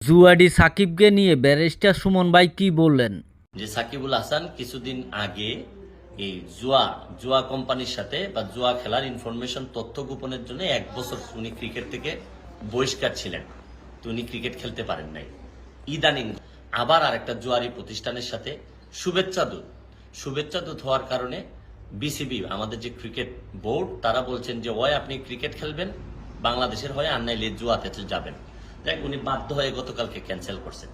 জুয়াডি সাকিবকে নিয়ে ব্যারিস্টার সুমন ভাই কি বললেন? যে সাকিবুল হাসান কিছুদিন আগে এই জুয়া কোম্পানির সাথে বা জুয়া খেলার ইনফরমেশন তথ্য গোপনের জন্য 1 বছর উনি ক্রিকেট থেকে বহিষ্কার ছিলেন। তো উনি ক্রিকেট খেলতে পারেন নাই। ইদানিং আবার আরেকটা জুয়ারি প্রতিষ্ঠানের সাথে শুভেচ্ছা দূত হওয়ার কারণে বিসিবি আমাদের যে ক্রিকেট বোর্ড তারা বলছেন যে ওই আপনি ক্রিকেট খেলবেন বাংলাদেশের হয়ে, আর নাইলে জুয়াতে যাবেন। দেখ উনি বাধ্য হয়ে গতকালকে ক্যান্সেল করছেন।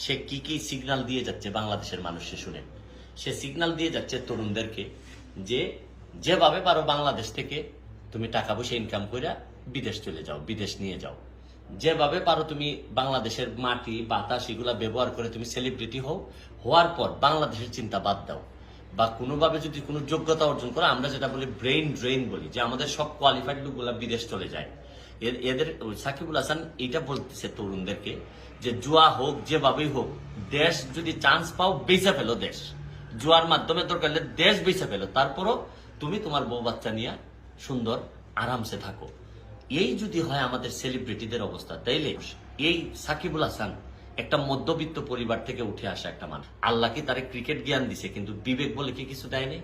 সে কি সিগন্যাল দিয়ে যাচ্ছে বাংলাদেশের মানুষে শুনে। সে সিগন্যাল দিয়ে যাচ্ছে তরুণদেরকে যে যেভাবে পারো বাংলাদেশ থেকে তুমি টাকা পয়সা ইনকাম করে বিদেশ চলে যাও, বিদেশ নিয়ে যাও। যেভাবে পারো তুমি বাংলাদেশের মাটি বাতাস এগুলা ব্যবহার করে তুমি সেলিব্রিটি হওয়ার পর বাংলাদেশের চিন্তা বাদ দাও। বা কোনোভাবে যদি কোনো যোগ্যতা অর্জন করো, আমরা যেটা বলি ব্রেইন ড্রেইন বলি, যে আমাদের সব কোয়ালিফাইড লোকগুলা বিদেশ চলে যায়। এদের সাকিবুল হাসান এটা বলতেছে তরুণদেরকে যে জুয়া হোক যেভাবেই হোক, দেশ যদি চান্স পাও বেঁচে ফেলো, দেশ জুয়ার মাধ্যমে দরকার হলে দেশ বেঁচে ফেলো, তারপরও তুমি তোমার বউ বাচ্চা নিয়ে সুন্দর আরামসে থাকো। এই যদি হয় আমাদের সেলিব্রিটিদের অবস্থা, তাইলে এই সাকিবুল হাসান একটা মধ্যবিত্ত পরিবার থেকে উঠে আসা একটা মানুষ। আল্লাহ কি তারে ক্রিকেট জ্ঞান দিছে, কিন্তু বিবেক বলে কি কিছু দেয়নি।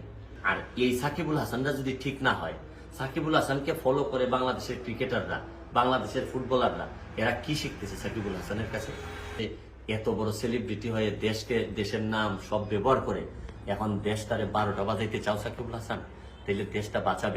আর এই সাকিবুল হাসানরা যদি ঠিক না হয়, সাকিবুল হাসানকে ফলো করে বাংলাদেশের ক্রিকেটাররা, বাংলাদেশের ফুটবলাররা, এরা কি শিখতেছে সাকিবুল হাসানের কাছে? এত বড় সেলিব্রিটি হয়ে দেশের নাম সব ব্যবহার করে এখন দেশ তারে 12টা বাজাইতে চাও সাকিবুল হাসান, তাইলে দেশটা বাঁচাবে।